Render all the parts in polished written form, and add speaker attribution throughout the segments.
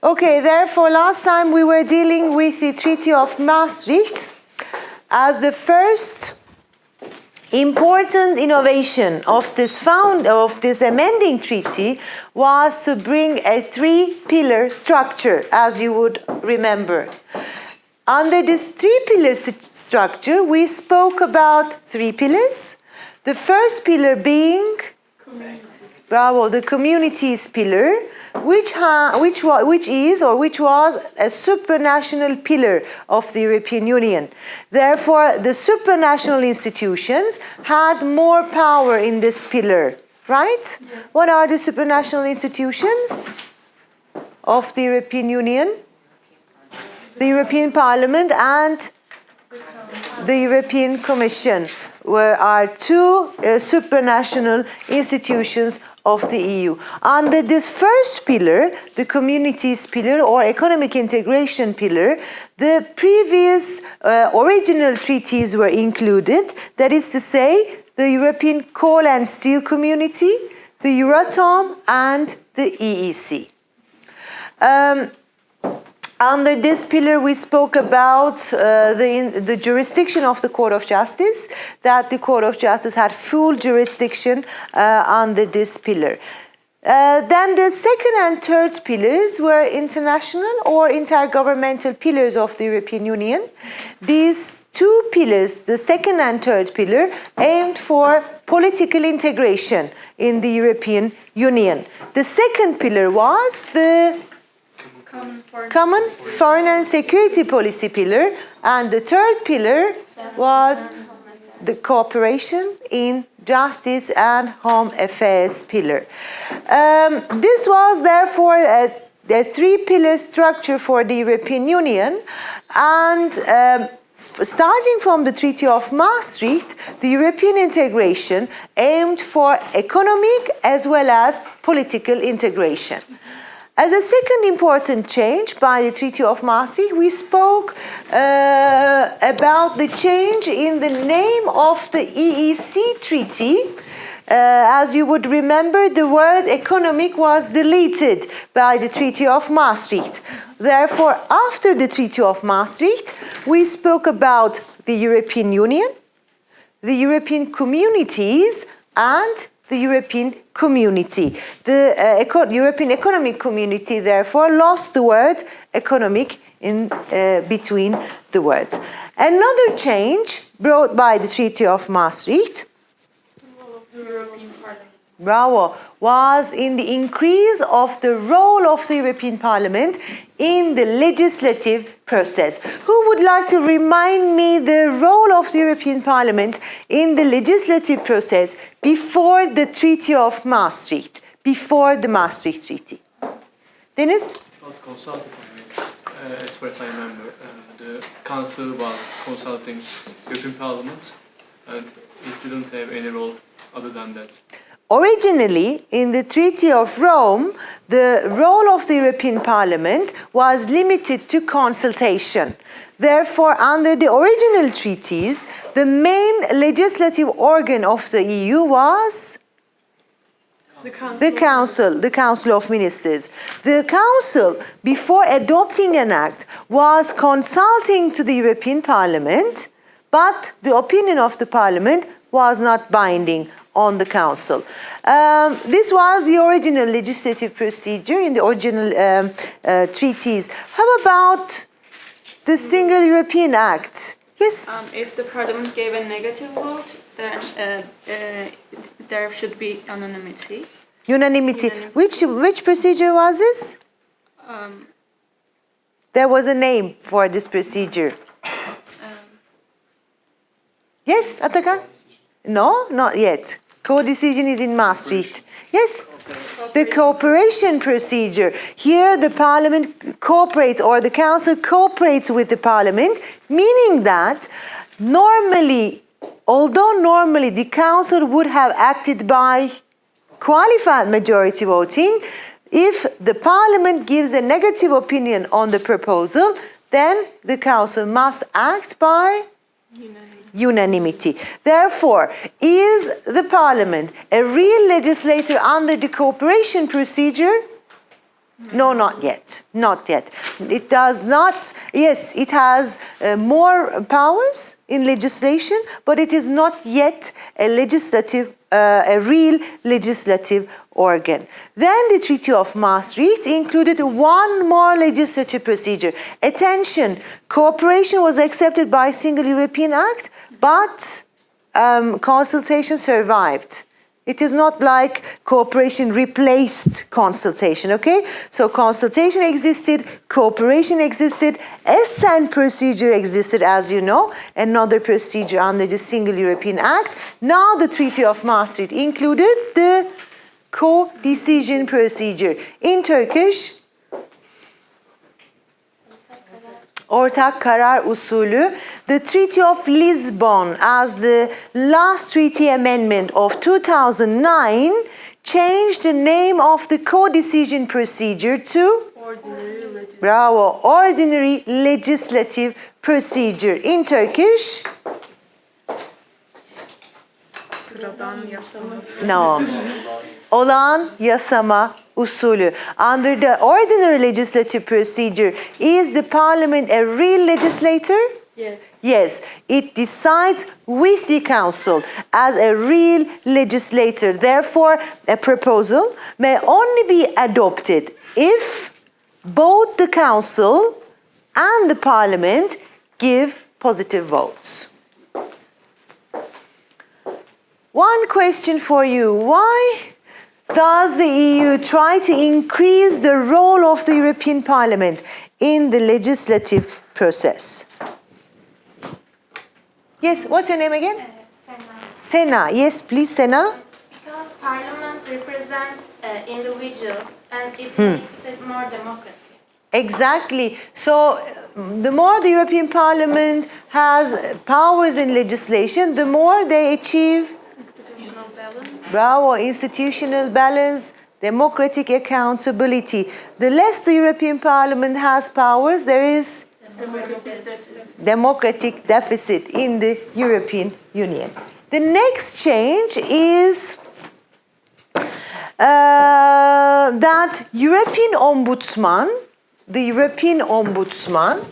Speaker 1: Okay, therefore last time we were dealing with the Treaty of Maastricht as the first important innovation of this amending treaty was to bring a three-pillar structure, as you would remember. Under this three-pillar structure, we spoke about three pillars. The first pillar being, the communities pillar, which was a supranational pillar of the European Union. Therefore, the supranational institutions had more power in this pillar, right? Yes. What are the supranational institutions of the European Union? The European Parliament and the European Commission are two supranational institutions of the EU. Under this first pillar, the communities pillar or economic integration pillar, the previous original treaties were included. That is to say, the European Coal and Steel Community, the Euratom, and the EEC. Under this pillar, we spoke about the jurisdiction of the Court of Justice, that the Court of Justice had full jurisdiction under this pillar. Then the second and third pillars were international or intergovernmental pillars of the European Union. These two pillars, the second and third pillar, aimed for political integration in the European Union. The second pillar was the Common Foreign and Security Policy pillar, and the third pillar was the cooperation in justice and home affairs pillar. This was therefore a three-pillar structure for the European Union, and starting from the Treaty of Maastricht, the European integration aimed for economic as well as political integration. As a second important change by the Treaty of Maastricht, we spoke about the change in the name of the EEC treaty. As you would remember, the word economic was deleted by the Treaty of Maastricht. Therefore, after the Treaty of Maastricht, we spoke about the European Union, the European communities, and the European community. The European Economic Community, therefore, lost the word economic in between the words. Another change brought by the Treaty of Maastricht was in the increase of the role of the European Parliament in the legislative process. Who would like to remind me the role of the European Parliament in the legislative process before the Treaty of Maastricht, before the Maastricht Treaty? Dennis?
Speaker 2: It was consulting, as far as I remember. The Council was consulting European Parliament, and it didn't have any role other than that.
Speaker 1: Originally, in the Treaty of Rome, the role of the European Parliament was limited to consultation. Therefore, under the original treaties, the main legislative organ of the EU was the Council of Ministers. The Council, before adopting an act, was consulting to the European Parliament, but the opinion of the Parliament was not binding on the Council. This was the original legislative procedure in the original treaties. How about the Single European Act? Yes?
Speaker 3: If the Parliament gave a negative vote, then there should be anonymity.
Speaker 1: Unanimity. Which procedure was this? There was a name for this procedure. Yes, Atakan? No, not yet. Co-decision is in Maastricht. Yes? The cooperation procedure. Here the Parliament cooperates, or the Council cooperates with the Parliament, meaning that although normally the Council would have acted by qualified majority voting, if the Parliament gives a negative opinion on the proposal, then the Council must act by unanimity. Therefore, is the Parliament a real legislator under the cooperation procedure? No, not yet. Not yet. It does not. Yes, it has more powers in legislation, but it is not yet a legislative, a real legislative organ. Then the Treaty of Maastricht included one more legislative procedure. Attention, cooperation was accepted by a single European Act, but consultation survived. It is not like cooperation replaced consultation, okay? So consultation existed, cooperation existed, assent procedure existed, as you know, another procedure under the Single European Act. Now the Treaty of Maastricht included the co-decision procedure. In Turkish, ortak karar usulü. The Treaty of Lisbon, as the last treaty amendment of 2009, changed the name of the co-decision procedure to ordinary legislative procedure. In Turkish,
Speaker 4: Sıradan yasama.
Speaker 1: no. Olağan yasama usulü. Under the ordinary legislative procedure, is the parliament a real legislator?
Speaker 4: Yes.
Speaker 1: Yes, it decides with the council as a real legislator. Therefore, a proposal may only be adopted if both the council and the parliament give positive votes. One question for you. Why does the EU try to increase the role of the European Parliament in the legislative process? Yes, what's your name again?
Speaker 5: Sena.
Speaker 1: Sena. Yes, please, Sena.
Speaker 5: Because Parliament represents individuals and it makes it more democracy.
Speaker 1: Exactly. So the more the European Parliament has powers in legislation, the more they achieve
Speaker 3: Institutional balance.
Speaker 1: Bravo, institutional balance, democratic accountability. The less the European Parliament has powers, there is democratic deficit in the European Union. The next change is that European Ombudsman, the European Ombudsman,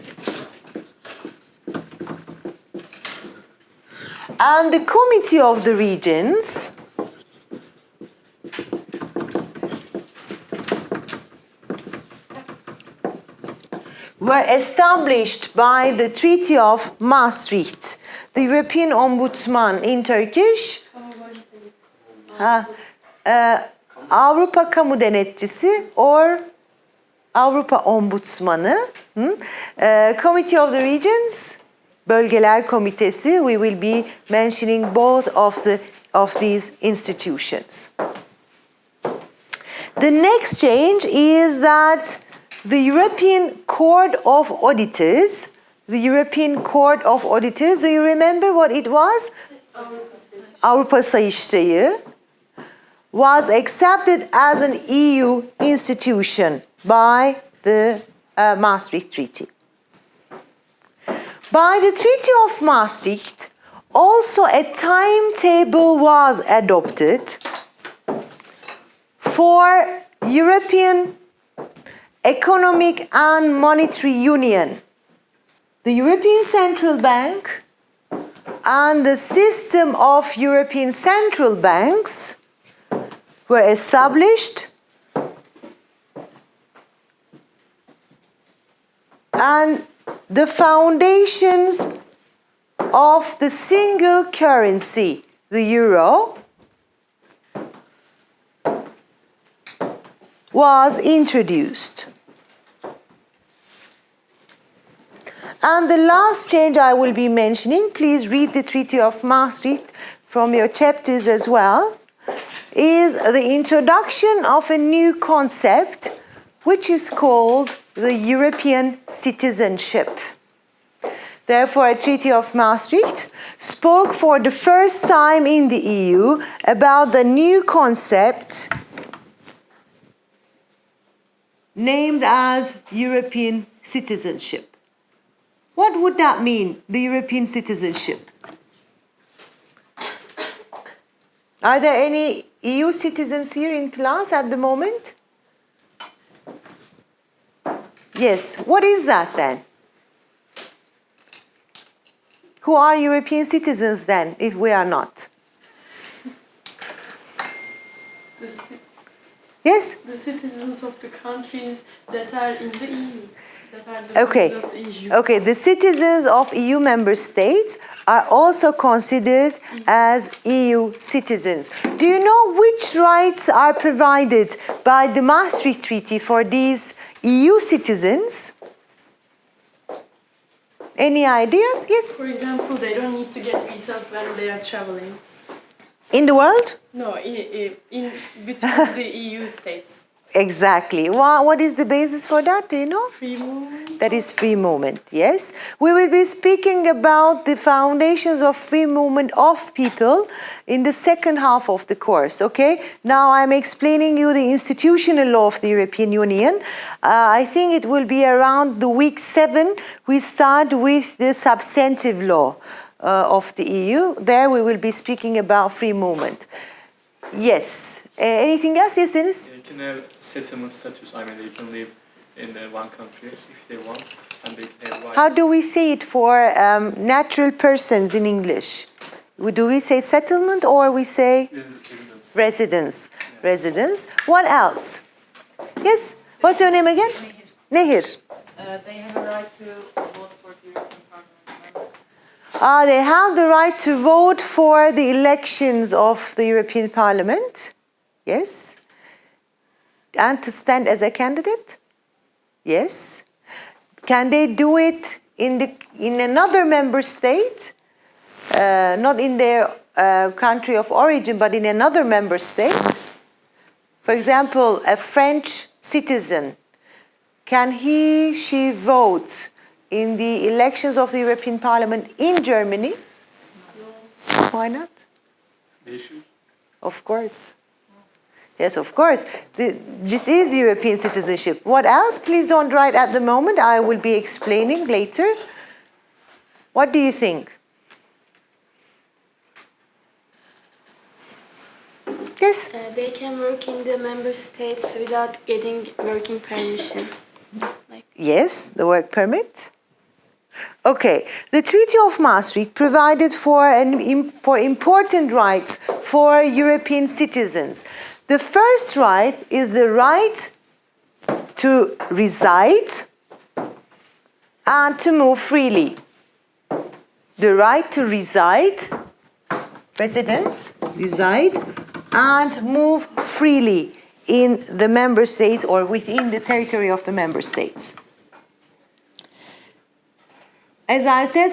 Speaker 1: and the Committee of the Regions were established by the Treaty of Maastricht. The European Ombudsman in Turkish, Avrupa Kamu Denetçisi or Avrupa Ombudsmanı, Committee of the Regions, Bölgeler Komitesi. We will be mentioning both of these institutions. The next change is that the European Court of Auditors, do you remember what it was? Avrupa Sayıştayı, was accepted as an EU institution by the Maastricht Treaty. By the Treaty of Maastricht, also a timetable was adopted for European Economic and Monetary Union. The European Central Bank and the system of European central banks were established, and the foundations of the single currency, the euro, was introduced. And the last change I will be mentioning, please read the Treaty of Maastricht from your chapters as well, is the introduction of a new concept which is called the European citizenship. Therefore, a Treaty of Maastricht spoke for the first time in the EU about the new concept named as European citizenship. What would that mean, the European citizenship? Are there any EU citizens here in class at the moment? Yes, what is that then? Who are European citizens then, if we are not? Yes?
Speaker 4: The citizens of the countries that are in the EU. That are the
Speaker 1: Okay.
Speaker 4: members of the EU.
Speaker 1: Okay, the citizens of EU member states are also considered as EU citizens. Do you know which rights are provided by the Maastricht Treaty for these EU citizens? Any ideas? Yes?
Speaker 4: For example, they don't need to get visas when they are traveling.
Speaker 1: In the world?
Speaker 4: No, in between the EU states.
Speaker 1: Exactly. What is the basis for that? Do you know?
Speaker 4: Free movement.
Speaker 1: That is free movement, yes. We will be speaking about the foundations of free movement of people in the second half of the course, okay? Now I'm explaining you the institutional law of the European Union. I think it will be around the week 7. We start with the substantive law of the EU. There we will be speaking about free movement. Yes. Anything else? Yes, Deniz?
Speaker 2: They can have settlement status. I mean, they can live in one country if they want, and they can have rights.
Speaker 1: How do we say it for natural persons in English? Do we say settlement or we say
Speaker 2: Residence.
Speaker 1: residence? Residence. What else? Yes? What's your name again? Nehir.
Speaker 6: They have a right to vote for the European Parliament members.
Speaker 1: They have the right to vote for the elections of the European Parliament. Yes. And to stand as a candidate. Yes. Can they do it in another member state? Not in their country of origin, but in another member state? For example, a French citizen, can she vote in the elections of the European Parliament in Germany? No. Why not?
Speaker 2: They should.
Speaker 1: Of course. Yes, of course. This is European citizenship. What else? Please don't write at the moment. I will be explaining later. What do you think? Yes?
Speaker 7: They can work in the member states without getting working permission.
Speaker 1: Yes, the work permit. Okay, the Treaty of Maastricht provided for important rights for European citizens. The first right is the right to reside and to move freely. The right to reside, residence, reside, and move freely in the member states or within the territory of the member states. As I said,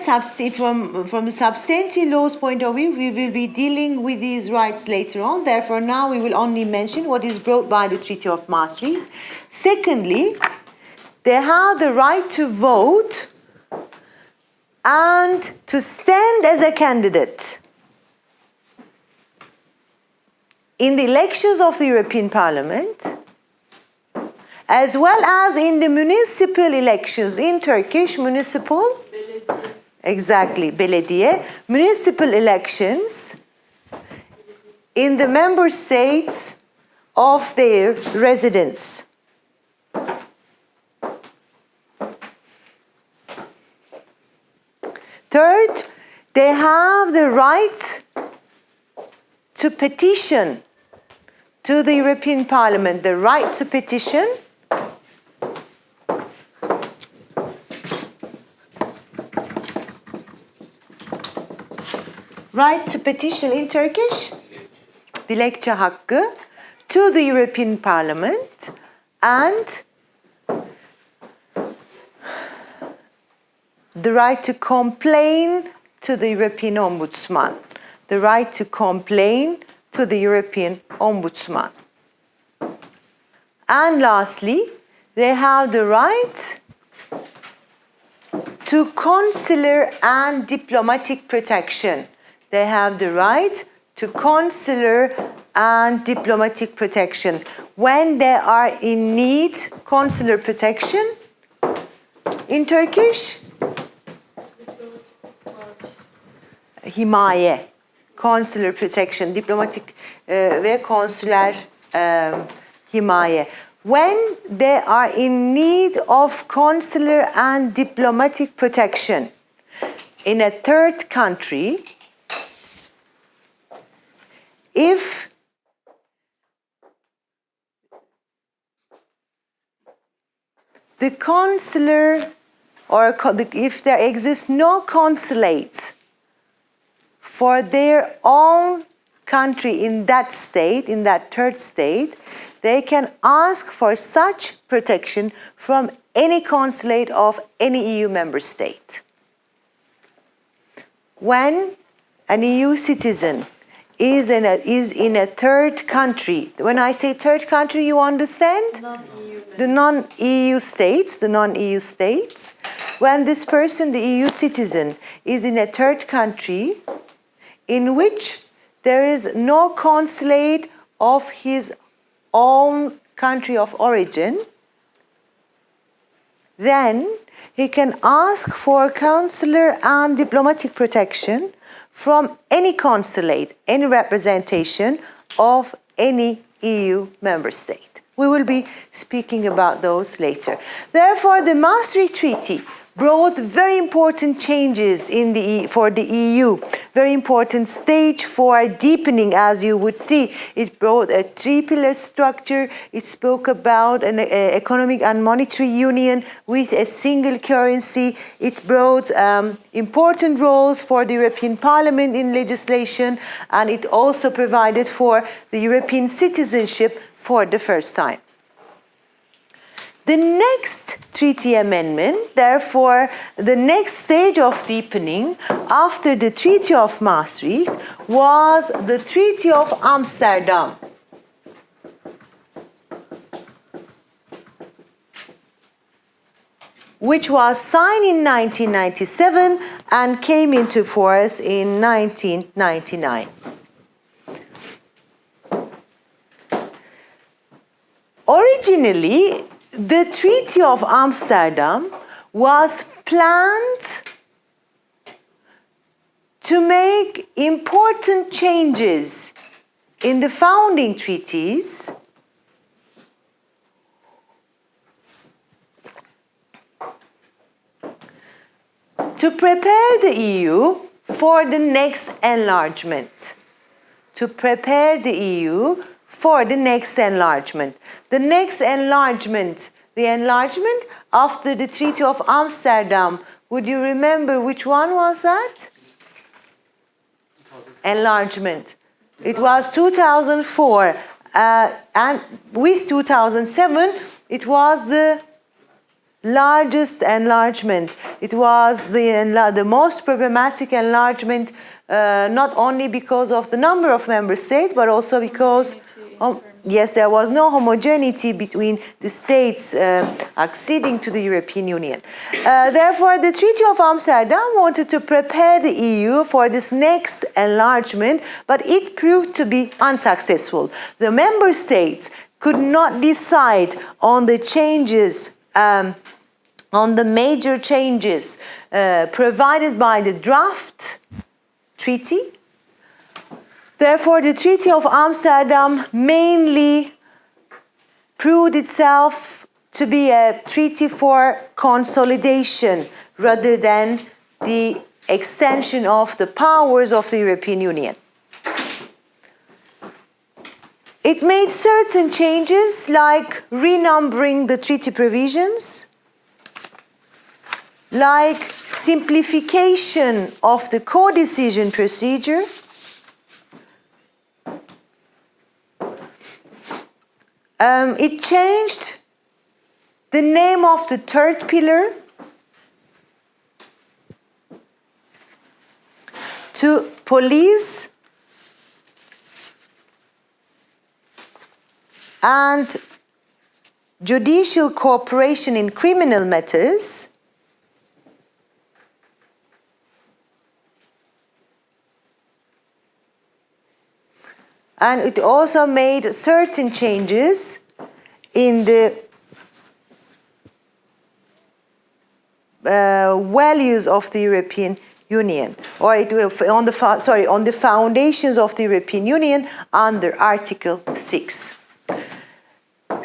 Speaker 1: from the substantive law's point of view, we will be dealing with these rights later on. Therefore, now we will only mention what is brought by the Treaty of Maastricht. Secondly, they have the right to vote and to stand as a candidate in the elections of the European Parliament, as well as in the municipal elections in Turkish, municipal. Exactly, belediye. Municipal elections in the member states of their residence. Third, they have the right to petition to the European Parliament, the right to petition. Right to petition in Turkish, dilekçe hakkı, to the European Parliament, and the right to complain to the European Ombudsman. The right to complain to the European Ombudsman. And lastly, they have the right to consular and diplomatic protection. They have the right to consular and diplomatic protection. When they are in need, consular protection in Turkish, himaye, consular protection, diplomatic ve konsüler himaye. when they are in need of consular and diplomatic protection in a third country, if the consular or if there exists no consulate for their own country in that state, in that third state, they can ask for such protection from any consulate of any EU member state. When an EU citizen is in a third country, when I say third country, you understand? The non-EU states, when this person, the EU citizen, is in a third country in which there is no consulate of his own country of origin, then he can ask for consular and diplomatic protection from any consulate, any representation of any EU member state. We will be speaking about those later. Therefore, the Maastricht Treaty brought very important changes for the EU, very important stage for deepening, as you would see. It brought a three-pillar structure. It spoke about an economic and monetary union with a single currency. It brought important roles for the European Parliament in legislation, and it also provided for the European citizenship for the first time. The next treaty amendment, therefore, the next stage of deepening after the Treaty of Maastricht was the Treaty of Amsterdam. Which was signed in 1997 and came into force in 1999. Originally, the Treaty of Amsterdam was planned to make important changes in the founding treaties to prepare the EU for the next enlargement. To prepare the EU for the next enlargement. The next enlargement, the enlargement after the Treaty of Amsterdam, would you remember which one was that? Enlargement. It was 2004, and with 2007, it was the largest enlargement. It was the most problematic enlargement, not only because of the number of member states, but also because yes, there was no homogeneity between the states acceding to the European Union. Therefore, the Treaty of Amsterdam wanted to prepare the EU for this next enlargement, but it proved to be unsuccessful. The member states could not decide on the changes, on the major changes provided by the draft treaty. Therefore, the Treaty of Amsterdam mainly proved itself to be a treaty for consolidation rather than the extension of the powers of the European Union. It made certain changes like renumbering the treaty provisions, like simplification of the co-decision procedure, it changed the name of the third pillar to police and judicial cooperation in criminal matters. And it also made certain changes in the values of the European Union, or on the foundations of the European Union under Article 6.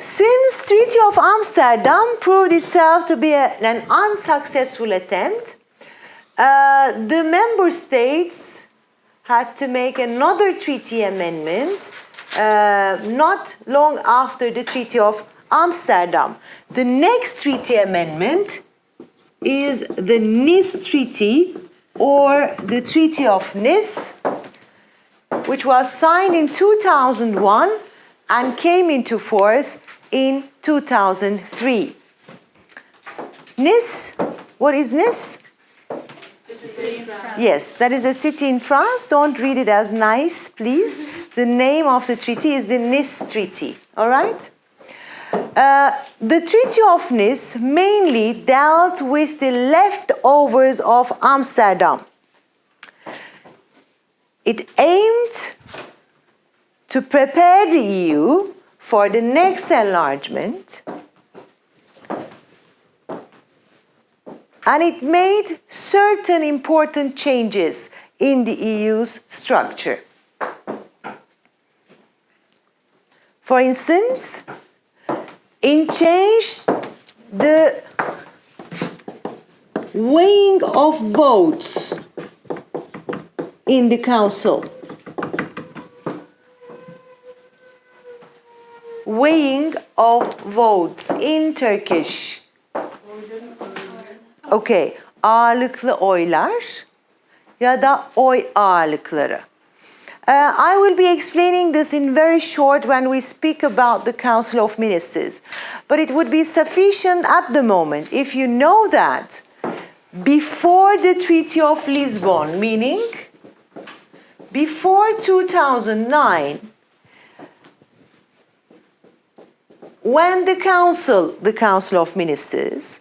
Speaker 1: Since Treaty of Amsterdam proved itself to be an unsuccessful attempt, the member states had to make another treaty amendment not long after the Treaty of Amsterdam. The next treaty amendment is the Nice Treaty, or the Treaty of Nice, which was signed in 2001 and came into force in 2003. Nice, what is Nice? Yes, that is a city in France. Don't read it as nice, please. The name of the treaty is the Nice Treaty, all right? The Treaty of Nice mainly dealt with the leftovers of Amsterdam. It aimed to prepare the EU for the next enlargement, and it made certain important changes in the EU's structure. For instance, it changed the weighing of votes in the Council. Weighing of votes in Turkish. Okay, ağırlıklı oylar ya da oy ağırlıkları. I will be explaining this in very short when we speak about the Council of Ministers. But it would be sufficient at the moment if you know that before the Treaty of Lisbon, meaning before 2009, when the Council of Ministers,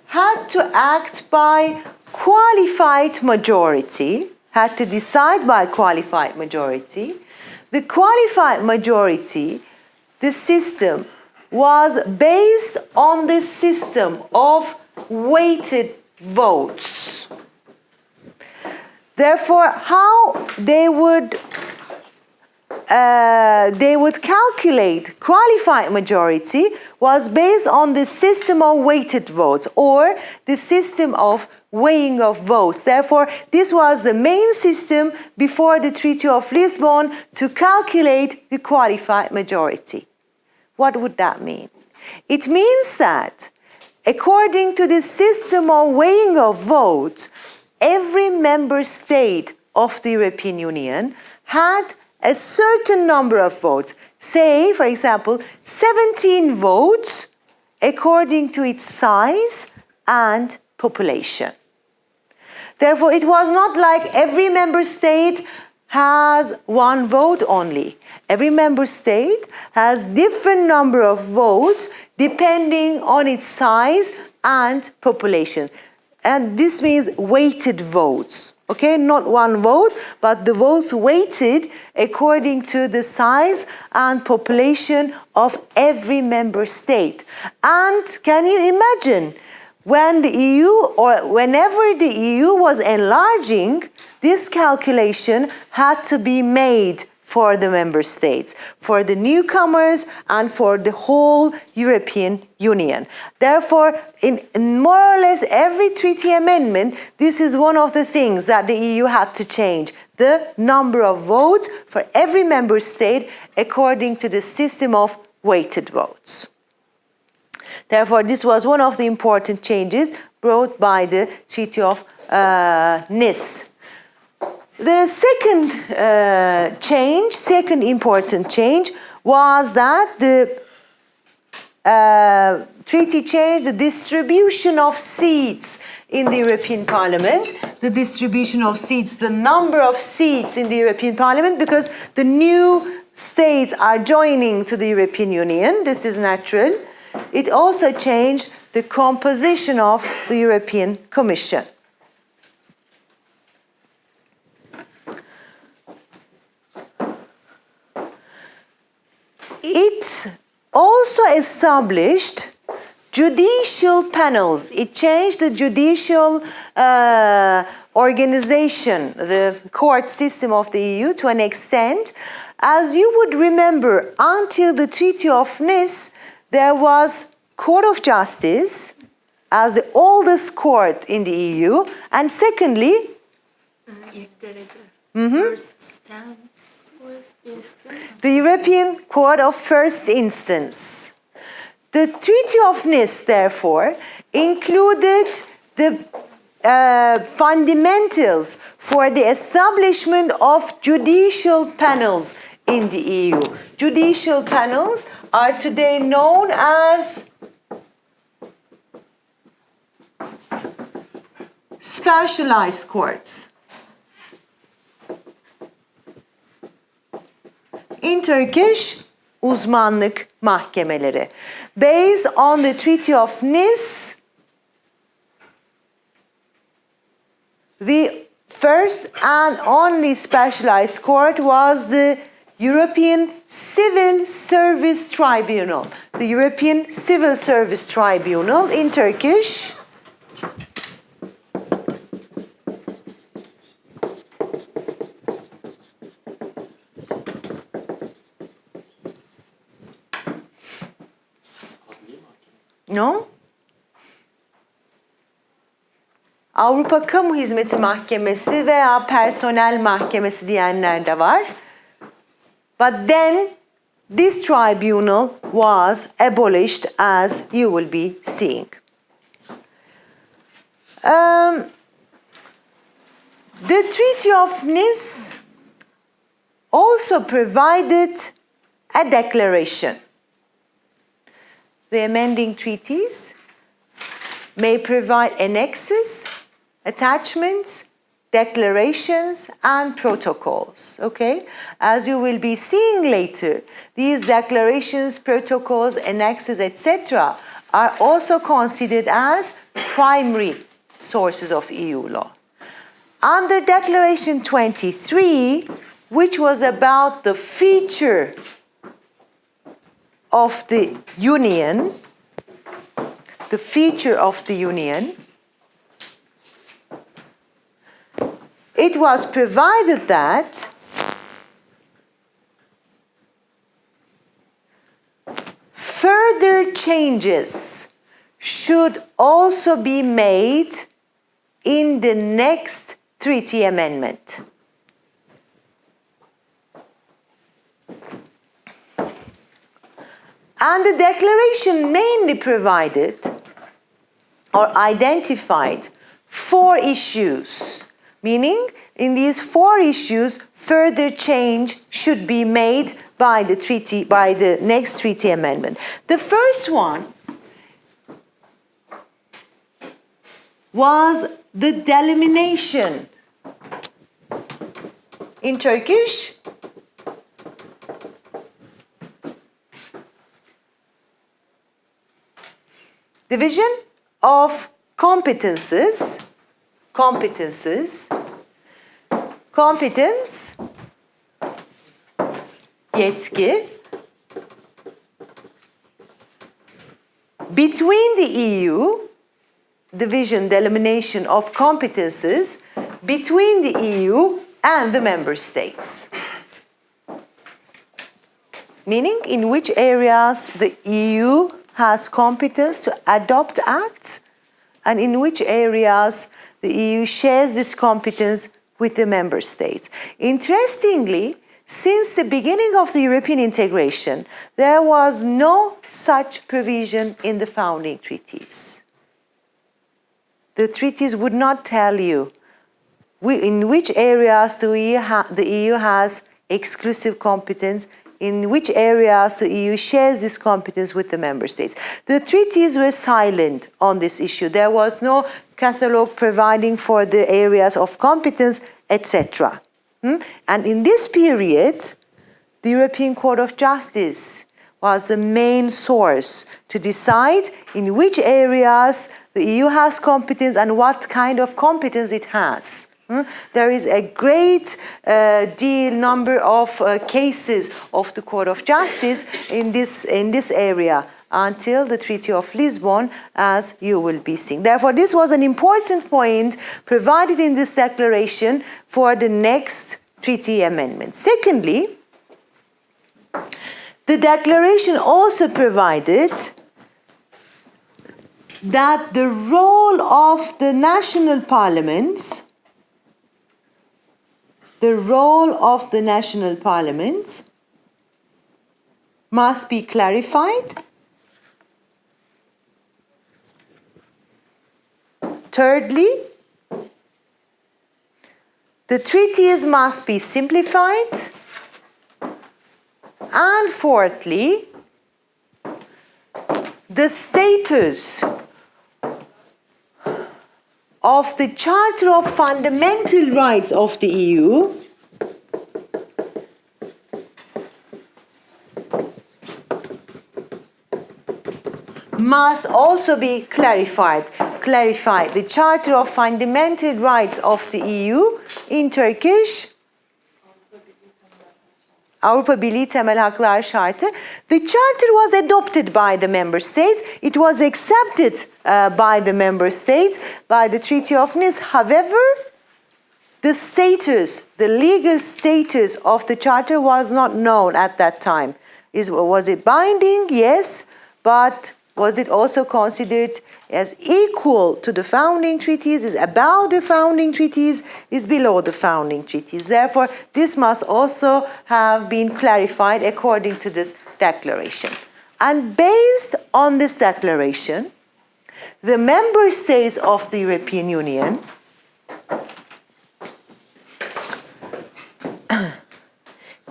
Speaker 1: had to act by qualified majority, had to decide by qualified majority. The qualified majority, the system, was based on the system of weighted votes. Therefore, how they would calculate qualified majority was based on the system of weighted votes, or the system of weighing of votes. Therefore, this was the main system before the Treaty of Lisbon to calculate the qualified majority. What would that mean? It means that according to the system of weighing of votes, every member state of the European Union had a certain number of votes. Say, for example, 17 votes according to its size and population. Therefore, it was not like every member state has one vote only. Every member state has different number of votes depending on its size and population. And this means weighted votes. Okay, not one vote, but the votes weighted according to the size and population of every member state. And can you imagine, when the EU, or whenever the EU was enlarging, this calculation had to be made for the member states, for the newcomers, and for the whole European Union. Therefore, in more or less every treaty amendment, this is one of the things that the EU had to change: the number of votes for every member state according to the system of weighted votes. Therefore, this was one of the important changes brought by the Treaty of Nice. The second important change was that the treaty changed the distribution of seats in the European Parliament. The distribution of seats, the number of seats in the European Parliament, because the new states are joining to the European Union. This is natural. It also changed the composition of the European Commission. It also established judicial panels. It changed the judicial organization, the court system of the EU to an extent. As you would remember, until the Treaty of Nice, there was Court of Justice as the oldest court in the EU, and secondly,
Speaker 7: First instance.
Speaker 1: the European Court of First Instance. The Treaty of Nice, therefore, included the fundamentals for the establishment of judicial panels in the EU. Judicial panels are today known as specialized courts. In Turkish, uzmanlık mahkemeleri. Based on the Treaty of Nice, the first and only specialized court was the European Civil Service Tribunal. The European Civil Service Tribunal in Turkish. No? Avrupa Kamu Hizmeti Mahkemesi veya Personel Mahkemesi diyenler de var. But then this tribunal was abolished, as you will be seeing. The Treaty of Nice also provided a declaration. The amending treaties may provide annexes, attachments, declarations, and protocols, okay? As you will be seeing later, these declarations, protocols, annexes, etc. are also considered as primary sources of EU law. Under Declaration 23, which was about the feature of the Union, it was provided that further changes should also be made in the next treaty amendment. And the declaration mainly provided or identified 4 issues, meaning in these 4 issues, further change should be made by the next treaty amendment. The first one was the delimitation. In Turkish, division of competences, competence, yetki, between the EU, division, delimitation of competences between the EU and the member states. Meaning in which areas the EU has competence to adopt acts, and in which areas the EU shares this competence with the member states. Interestingly, since the beginning of the European integration, there was no such provision in the founding treaties. The treaties would not tell you in which areas the EU has exclusive competence, in which areas the EU shares this competence with the member states. The treaties were silent on this issue. There was no catalogue providing for the areas of competence, etc. And in this period, the European Court of Justice was the main source to decide in which areas the EU has competence and what kind of competence it has. There is a great number of cases of the Court of Justice in this area until the Treaty of Lisbon, as you will be seeing. Therefore, this was an important point provided in this declaration for the next treaty amendment. Secondly, the declaration also provided that the role of the national parliaments must be clarified. Thirdly, the treaties must be simplified. And fourthly, the status of the Charter of Fundamental Rights of the EU must also be clarified. The Charter of Fundamental Rights of the EU, in Turkish, Avrupa Birliği Temel Haklar Şartı. The Charter was adopted by the member states. It was accepted by the member states by the Treaty of Nice. However, the status, the legal status of the Charter was not known at that time. Was it binding? Yes, but was it also considered as equal to the founding treaties, is above the founding treaties, is below the founding treaties? Therefore, this must also have been clarified according to this declaration. And based on this declaration, the member states of the European Union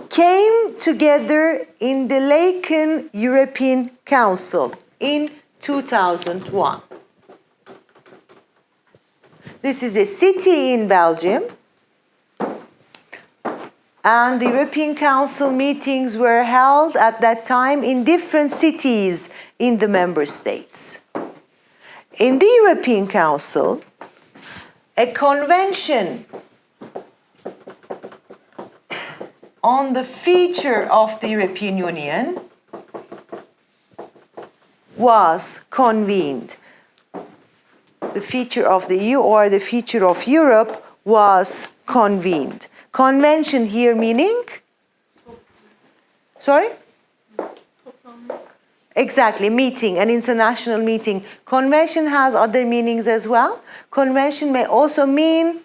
Speaker 1: came together in the Laeken European Council in 2001. This is a city in Belgium, and the European Council meetings were held at that time in different cities in the member states. In the European Council, a convention on the future of the European Union was convened. The future of the EU, or the future of Europe, was convened. Convention here meaning? Sorry? Exactly, meeting, an international meeting. Convention has other meanings as well. Convention may also mean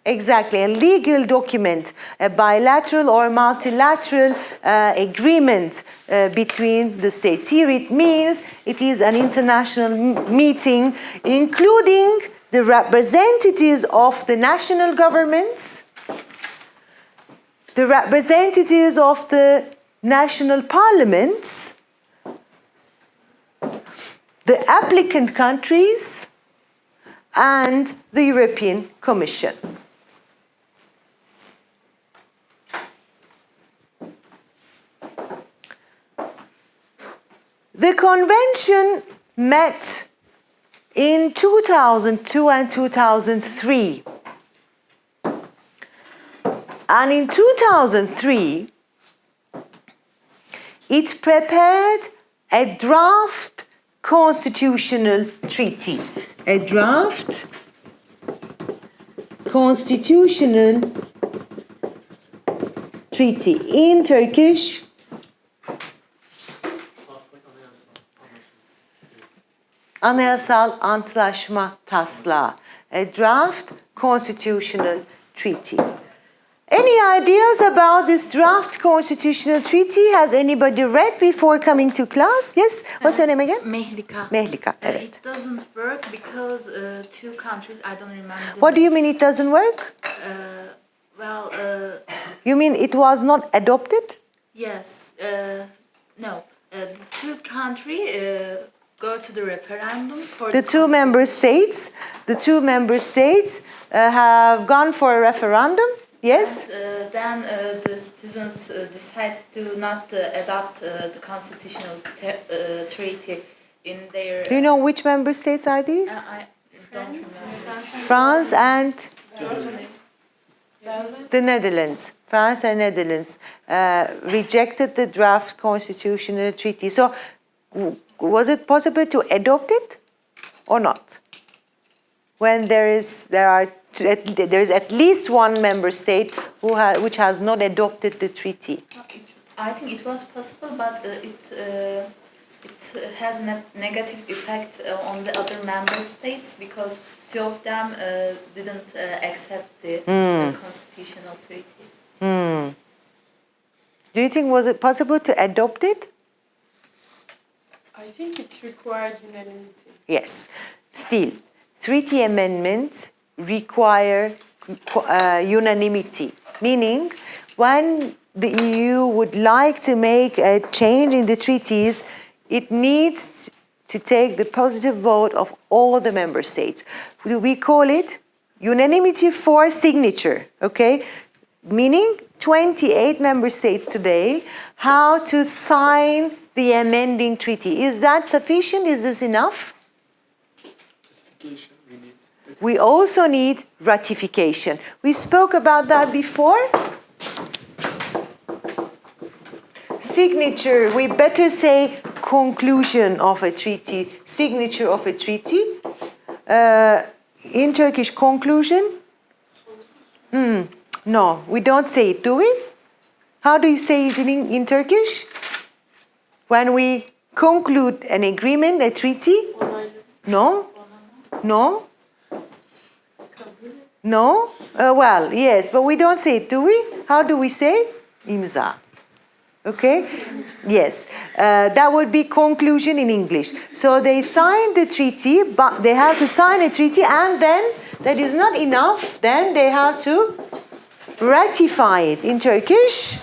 Speaker 1: exactly a legal document, a bilateral or multilateral agreement between the states. Here it means it is an international meeting including the representatives of the national governments, the representatives of the national parliaments, the applicant countries, and the European Commission. The convention met in 2002 and 2003. And in 2003, it prepared a draft constitutional treaty. A draft constitutional treaty. In Turkish, Anayasal Antlaşma Taslağı. A draft constitutional treaty. Any ideas about this draft constitutional treaty? Has anybody read before coming to class? Yes? What's your name again?
Speaker 8: Mehlika.
Speaker 1: Mehlika, evet.
Speaker 8: It doesn't work because two countries, I don't remember.
Speaker 1: What do you mean it doesn't work? You mean it was not adopted?
Speaker 8: Yes. No. The two countries go to the referendum for
Speaker 1: The two member states have gone for a referendum. Yes?
Speaker 8: And, then the citizens decide to not adopt the constitutional treaty in their...
Speaker 1: Do you know which member states are these?
Speaker 8: I don't remember.
Speaker 1: France and the Netherlands. France and Netherlands rejected the draft constitutional treaty. So was it possible to adopt it or not? When there is at least one member state which has not adopted the treaty.
Speaker 8: I think it was possible, but it has a negative effect on the other member states because two of them didn't accept the constitutional treaty.
Speaker 1: Do you think was it possible to adopt it?
Speaker 4: I think it required unanimity.
Speaker 1: Yes. Still, treaty amendments require unanimity, meaning when the EU would like to make a change in the treaties, it needs to take the positive vote of all the member states. We call it unanimity for signature, okay? Meaning 28 member states today have to sign the amending treaty. Is that sufficient? Is this enough?
Speaker 2: Ratification, we need.
Speaker 1: We also need ratification. We spoke about that before. Signature, we better say conclusion of a treaty, signature of a treaty. In Turkish, conclusion? No, we don't say it, do we? How do you say it in Turkish? When we conclude an agreement, a treaty? No? No? No? Well, yes, but we don't say it, do we? How do we say? İmza. Okay? Yes. That would be conclusion in English. So they signed the treaty, but they have to sign a treaty, and then that is not enough. Then they have to ratify it in Turkish.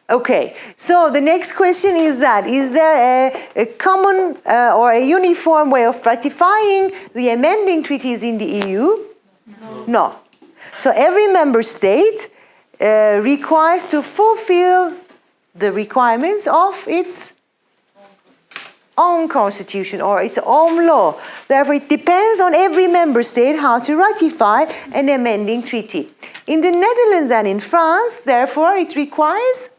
Speaker 1: Okay, so the next question is that, is there a common or a uniform way of ratifying the amending treaties in the EU? No. So every member state requires to fulfill the requirements of its own constitution or its own law. Therefore, it depends on every member state how to ratify an amending treaty. In the Netherlands and in France, therefore, it required,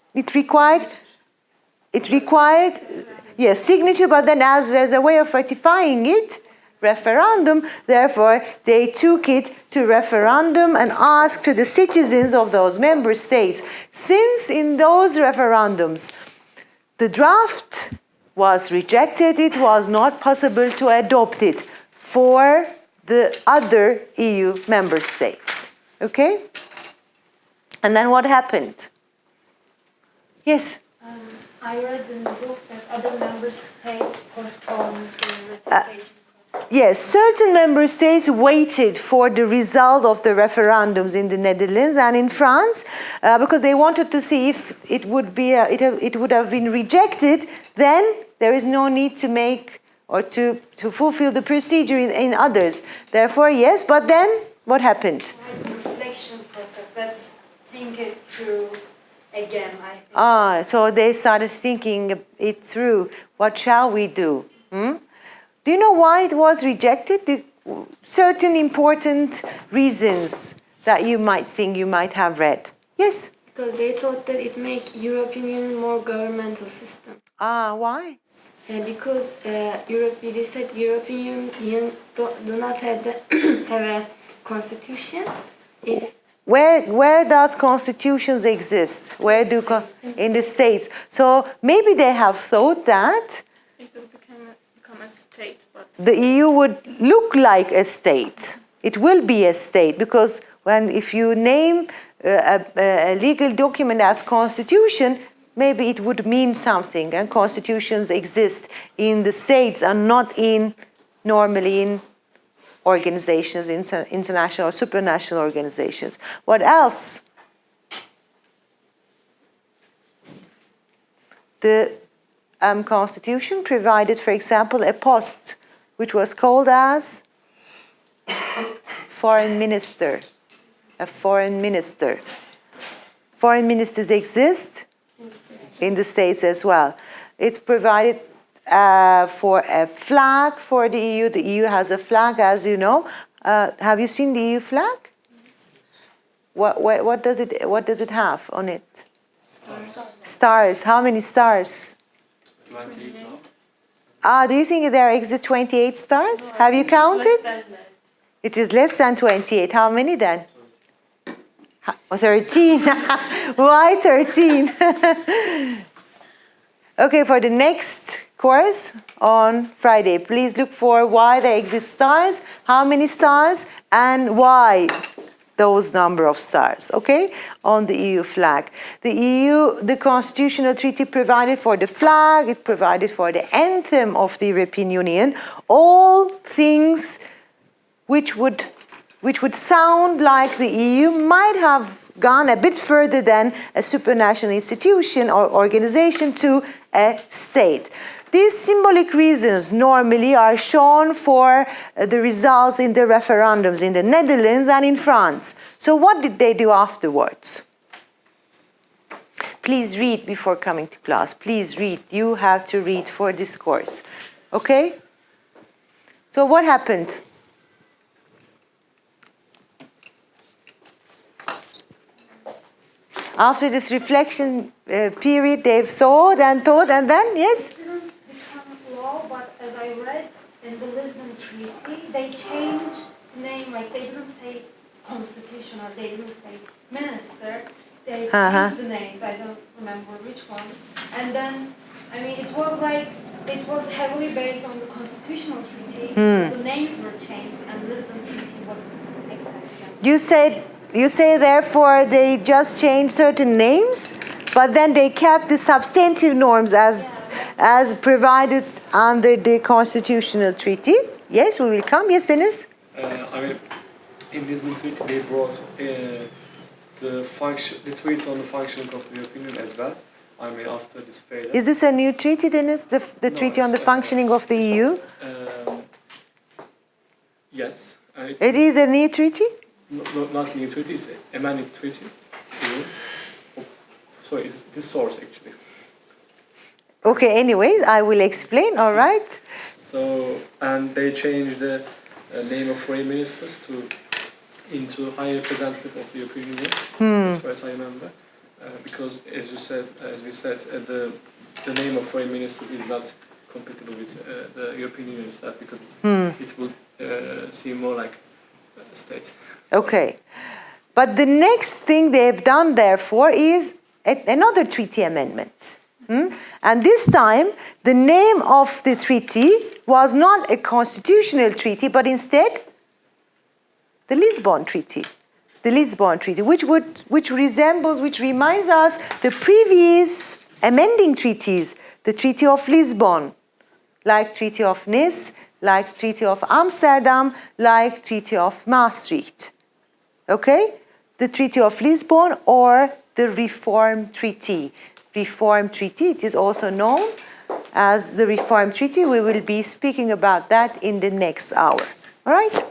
Speaker 1: yes, signature, but then as a way of ratifying it, referendum, therefore, they took it to referendum and asked to the citizens of those member states. Since in those referendums, the draft was rejected, it was not possible to adopt it for the other EU member states. Okay? And then what happened? Yes?
Speaker 5: I read in the book that other member states postponed the ratification.
Speaker 1: Yes, certain member states waited for the result of the referendums in the Netherlands and in France because they wanted to see if it would be it would have been rejected. Then there is no need to make or to fulfill the procedure in others. Therefore, yes. But then what happened?
Speaker 5: Reflection process. Let's think it through again. I think.
Speaker 1: So they started thinking it through. What shall we do? Do you know why it was rejected? Certain important reasons that you might think you might have read. Yes?
Speaker 7: Because they thought that it make European Union more governmental system.
Speaker 1: Why?
Speaker 7: Because we said European Union do not have a constitution.
Speaker 1: Where does constitutions exist? Where do in the states? So maybe they have thought that
Speaker 3: It will become a state, but
Speaker 1: the EU would look like a state. It will be a state because if you name a legal document as constitution, maybe it would mean something. And constitutions exist in the states and not normally in organizations, international or supranational organizations. What else? The Constitution provided, for example, a post which was called as foreign minister. A foreign minister. Foreign ministers exist in the states as well. It's provided for a flag for the EU. The EU has a flag, as you know. Have you seen the EU flag? What does it have on it? Stars. How many stars?
Speaker 2: 28 now.
Speaker 1: Do you think there exist 28 stars? Have you counted? It is less than 28. How many then? 13. Why 13? Okay, for the next course on Friday, please look for why there exist stars, how many stars, and why those number of stars, okay, on the EU flag. The constitutional treaty provided for the flag, it provided for the anthem of the European Union, all things which would sound like the EU might have gone a bit further than a supranational institution or organization to a state. These symbolic reasons normally are shown for the results in the referendums in the Netherlands and in France. So what did they do afterwards? Please read before coming to class. Please read. You have to read for this course. Okay? So what happened? After this reflection period, they've thought, and then, yes?
Speaker 9: It didn't become law, but as I read in the Lisbon Treaty, they changed the name, like they didn't say constitution or they didn't say minister, they changed the names, I don't remember which one. And then, I mean, it was heavily based on the constitutional treaty, the names were changed and Lisbon Treaty was accepted. You say therefore they just changed certain names, but then they kept the substantive norms as provided under the constitutional treaty. Yes, we will come. Yes, Deniz?
Speaker 2: I mean, in this treaty they brought the treaty on the functioning of the European Union as well. I mean, after this failure.
Speaker 1: Is this a new treaty, Deniz? The treaty on the functioning of the EU?
Speaker 2: Yes.
Speaker 1: It is a new treaty?
Speaker 2: No, not new treaty, it's amended treaty. So it's this source actually.
Speaker 1: Okay, anyways, I will explain, all right?
Speaker 2: So, and they changed the name of foreign ministers into High Representative of the European Union, as far as I remember. Because, as we said, the name of foreign ministers is not compatible with the European Union itself, because it will seem more like a state.
Speaker 1: Okay. But the next thing they've done, therefore, is another treaty amendment. And this time, the name of the treaty was not a constitutional treaty, but instead the Lisbon Treaty. The Lisbon Treaty, which reminds us the previous amending treaties, the Treaty of Lisbon, like Treaty of Nice, like Treaty of Amsterdam, like Treaty of Maastricht. Okay? The Treaty of Lisbon or the Reform Treaty. Reform Treaty, it is also known as the Reform Treaty. We will be speaking about that in the next hour. All right?